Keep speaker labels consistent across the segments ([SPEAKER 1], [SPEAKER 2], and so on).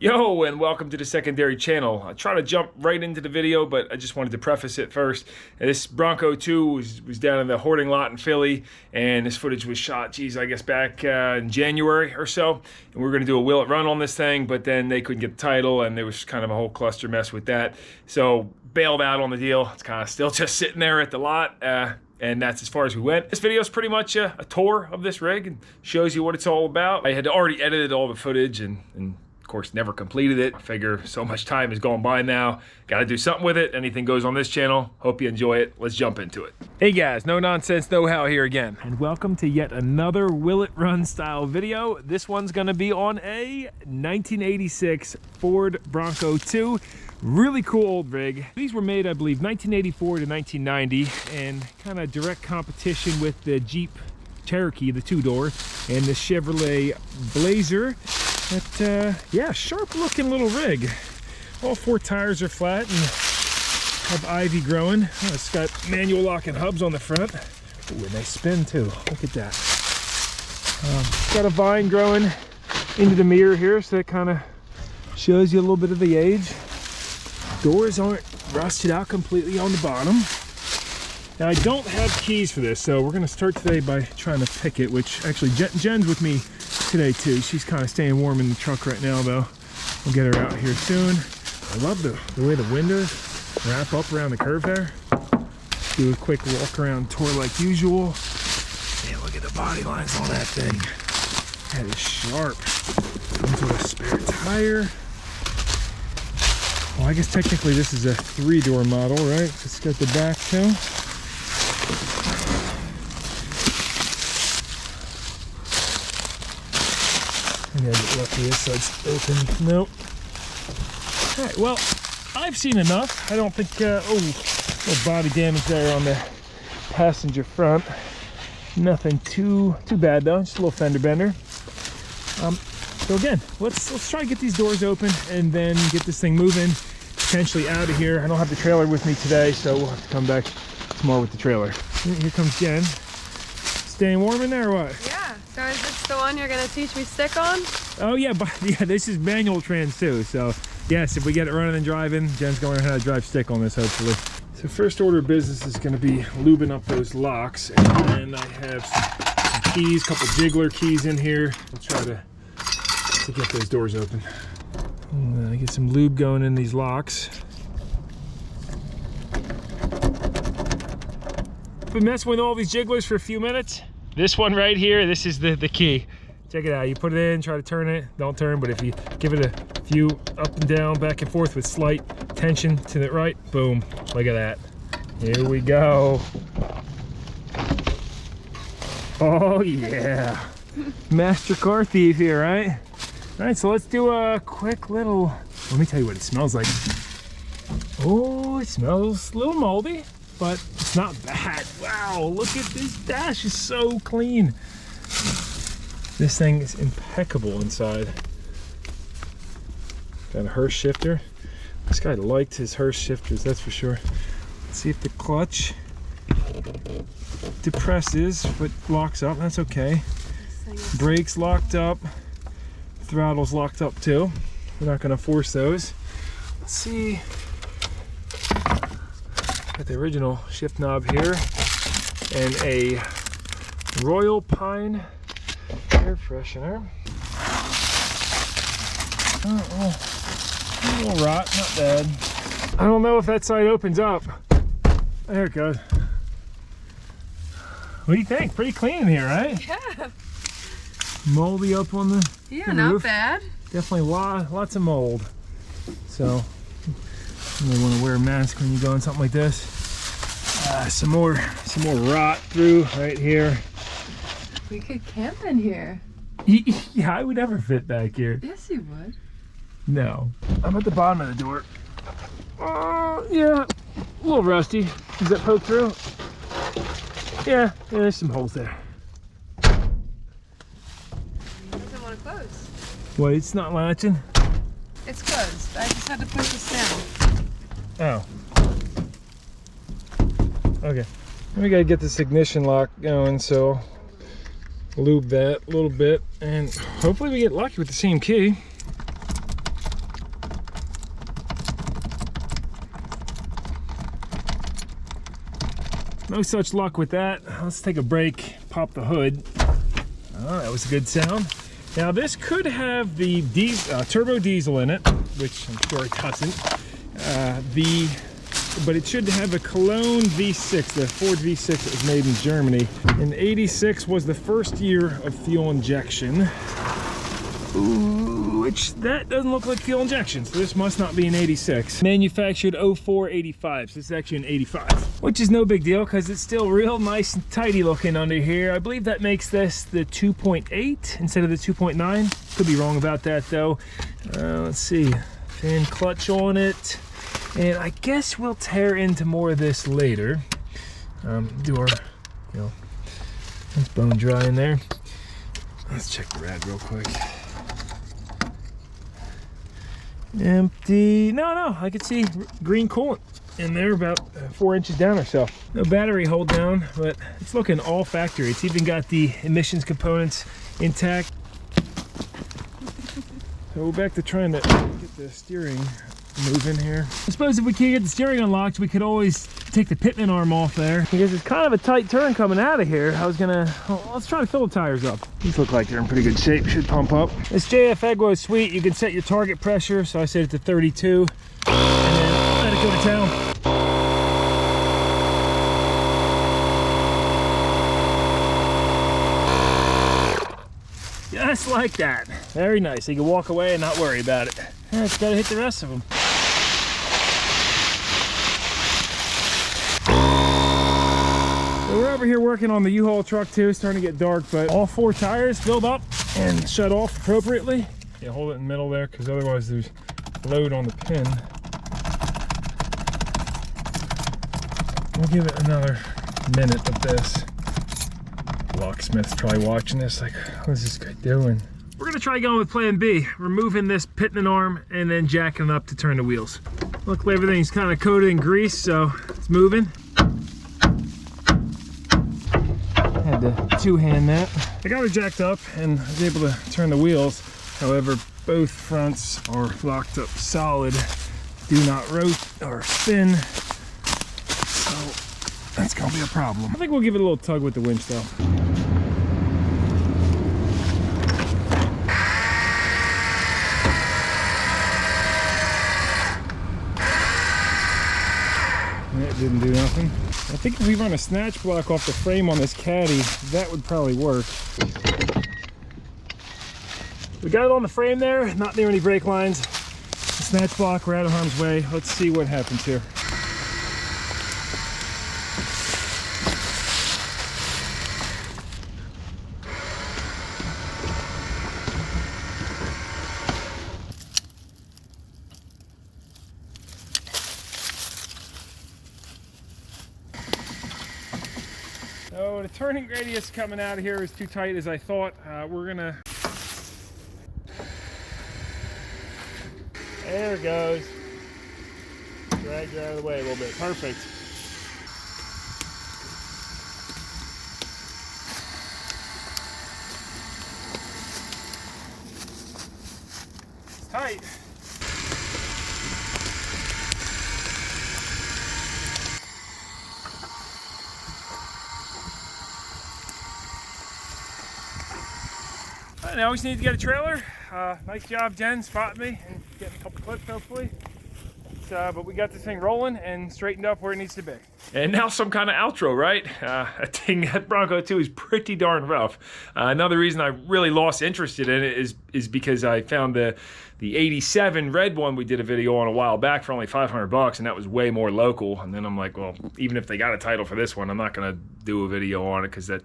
[SPEAKER 1] Yo, and welcome to the secondary channel. I try to jump right into the video, but I just wanted to preface it first. This Bronco 2 was down in the hoarding lot in Philly, and this footage was shot, geez, I guess back in January or so. And we were gonna do a will it run on this thing, but then they couldn't get the title, and there was kind of a whole cluster mess with that. So bailed out on the deal. It's kind of still just sitting there at the lot. And that's as far as we went. This video is pretty much a tour of this rig and shows you what it's all about. I had already edited all the footage and of course never completed it. I figure so much time has gone by now. Gotta do something with it. Anything goes on this channel. Hope you enjoy it. Let's jump into it. Hey guys, no nonsense, no how here again. And welcome to yet another Will It Run style video. This one's gonna be on a 1986 Ford Bronco 2. Really cool old rig. These were made, I believe, 1984 to 1990, and kind of direct competition with the Jeep Cherokee, the two-door, and the Chevrolet Blazer. But yeah, sharp looking little rig. All four tires are flat and have ivy growing. Oh, it's got manual locking hubs on the front. Ooh, and they spin too. Look at that. Got a vine growing into the mirror here, so that kind of shows you a little bit of the age. Doors aren't rusted out completely on the bottom. Now I don't have keys for this, so we're gonna start today by trying to pick it, which actually Jen's with me today too. She's kind of staying warm in the truck right now though. We'll get her out here soon. I love the way the windows wrap up around the curve there. Do a quick walk around tour like usual. Man, look at the body lines on that thing. That is sharp. Comes with a spare tire. Well, I guess technically this is a three-door model, right? It's got the back too. Maybe I get lucky this side's open. Nope. All right, well, I've seen enough. I don't think, oh, little body damage there on the passenger front. Nothing too bad though, just a little fender bender. So again, let's try to get these doors open and then get this thing moving, potentially out of here. I don't have the trailer with me today, so we'll have to come back tomorrow with the trailer. Here comes Jen. Staying warm in there or what? Yeah,
[SPEAKER 2] so is this the one you're gonna teach me stick on?
[SPEAKER 1] Oh yeah, but yeah, this is manual trans too, so yes, if we get it running and driving, Jen's going to learn how to drive stick on this hopefully. So first order of business is gonna be lubing up those locks, and then I have some keys, a couple jiggler keys in here. I'll try to get those doors open. And, get some lube going in these locks. Been messing with all these jigglers for a few minutes. This one right here, this is the key. Check it out. You put it in, try to turn it, don't turn, but if you give it a few up and down, back and forth with slight tension to the right, boom, look at that. Here we go. Oh yeah. Master car thief here, right? All right, so let's do a quick little, let me tell you what it smells like. Oh, it smells a little moldy, but it's not bad. Wow, look at this dash, it's so clean. This thing is impeccable inside. Got a Hurst shifter. This guy liked his Hurst shifters, that's for sure. Let's see if the clutch depresses, but locks up, that's okay. Brakes locked up. Throttle's locked up too. We're not gonna force those. Let's see. Got the original shift knob here and a Royal Pine air freshener. A little rot, not bad. I don't know if that side opens up. There it goes. What do you think? Pretty clean in here, right?
[SPEAKER 2] Yeah.
[SPEAKER 1] Moldy up on the
[SPEAKER 2] not
[SPEAKER 1] roof.
[SPEAKER 2] Bad.
[SPEAKER 1] Definitely lots of mold. So you may want to wear a mask when you go on something like this. Some more rot through right here.
[SPEAKER 2] We could camp in here.
[SPEAKER 1] Yeah, I would never fit back here.
[SPEAKER 2] Yes, you would.
[SPEAKER 1] No. I'm at the bottom of the door. Yeah, a little rusty. Does that poke through? Yeah, there's some holes there.
[SPEAKER 2] Closed.
[SPEAKER 1] What, it's not latching?
[SPEAKER 2] It's closed. I just had to push this down.
[SPEAKER 1] Oh. Okay. We gotta get this ignition lock going, so lube that a little bit, and hopefully we get lucky with the same key. No such luck with that. Let's take a break, pop the hood. Oh, that was a good sound. Now this could have the turbo diesel in it, which I'm sure it doesn't. But it should have a Cologne V6, the Ford V6 that was made in Germany. And 86 was the first year of fuel injection. Ooh, which that doesn't look like fuel injection, so this must not be an 86. Manufactured 04-85, so this is actually an 85. Which is no big deal, because it's still real nice and tidy looking under here. I believe that makes this the 2.8 instead of the 2.9. Could be wrong about that though. Let's see, fin clutch on it. And I guess we'll tear into more of this later. Do our, it's bone dry in there. Let's check the rad real quick. Empty. No, I can see green coolant in there, about 4 inches down or so. No battery hold down, but it's looking all factory. It's even got the emissions components intact. So we're back to trying to get the steering moving here. I suppose if we can't get the steering unlocked, we could always take the pitman arm off there, because it's kind of a tight turn coming out of here. I was gonna, let's try to fill the tires up. These look like they're in pretty good shape, should pump up. This JF Eggo is sweet. You can set your target pressure, so I set it to 32, and then let it go to town. Just like that. Very nice. You can walk away and not worry about it. Yeah, it's gotta hit the rest of them. So we're over here working on the U-Haul truck too. It's starting to get dark, but all 4 tires filled up and shut off appropriately. Yeah, hold it in the middle there, because otherwise there's load on the pin. We'll give it another minute of this. Locksmith's probably watching this like, what is this guy doing? We're gonna try going with plan B, removing this pitman arm and then jacking it up to turn the wheels. Luckily everything's kind of coated in grease, so it's moving. Had to two-hand that. I got her jacked up and I was able to turn the wheels. However, both fronts are locked up solid. Do not rotate or spin. So that's gonna be a problem. I think we'll give it a little tug with the winch though. That didn't do nothing. I think if we run a snatch block off the frame on this caddy, that would probably work. We got it on the frame there, not near any brake lines. The snatch block, we're out of harm's way. Let's see what happens here. So the turning radius coming out of here is too tight as I thought. We're gonna... There it goes. Drag you out of the way a little bit. Perfect. It's tight. Now we just need to get a trailer. Nice job, Jen, spotting me and getting a couple clips hopefully. But we got this thing rolling and straightened up where it needs to be. And now some kind of outro, right? That Bronco 2 is pretty darn rough. Another reason I really lost interest in it is because I found the 87 red one we did a video on a while back for only 500 bucks, and that was way more local. And then I'm like, well, even if they got a title for this one, I'm not gonna do a video on it because that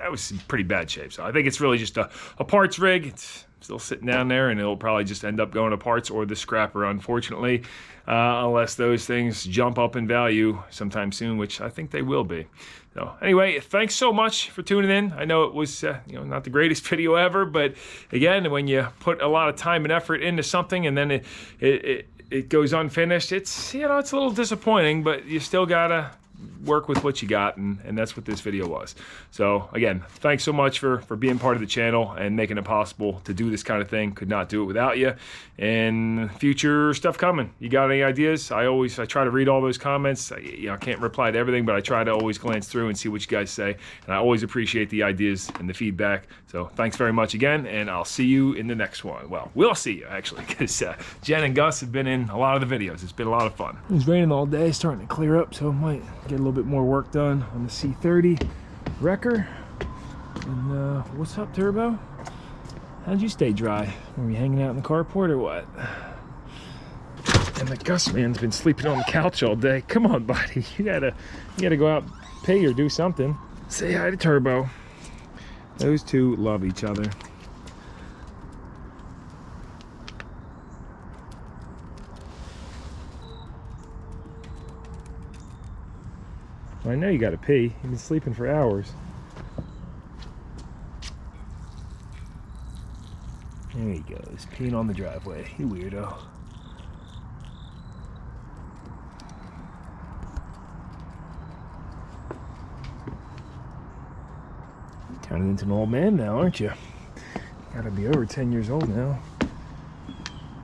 [SPEAKER 1] was in pretty bad shape. So I think it's really just a parts rig. It's still sitting down there, and it'll probably just end up going to parts or the scrapper, unfortunately, unless those things jump up in value sometime soon, which I think they will be. So anyway, thanks so much for tuning in. I know it was not the greatest video ever, but again, when you put a lot of time and effort into something and then it goes unfinished, it's a little disappointing, but you still gotta work with what you got, and that's what this video was. So again, thanks so much for being part of the channel and making it possible to do this kind of thing. Could not do it without you. And future stuff coming. You got any ideas? I try to read all those comments. I can't reply to everything, but I try to always glance through and see what you guys say. And I always appreciate the ideas and the feedback. So thanks very much again, and I'll see you in the next one. Well, we'll see you actually, because Jen and Gus have been in a lot of the videos. It's been a lot of fun. It was raining all day, starting to clear up, so I might get a little bit more work done on the C30 wrecker. And what's up, Turbo? How'd you stay dry? Were you hanging out in the carport or what? And the Gus man's been sleeping on the couch all day. Come on, buddy. You gotta go out, pee or do something. Say hi to Turbo. Those two love each other. I know you gotta pee. You've been sleeping for hours. There he goes, peeing on the driveway. You weirdo. Turning into an old man now, aren't you? Gotta be over 10 years old now.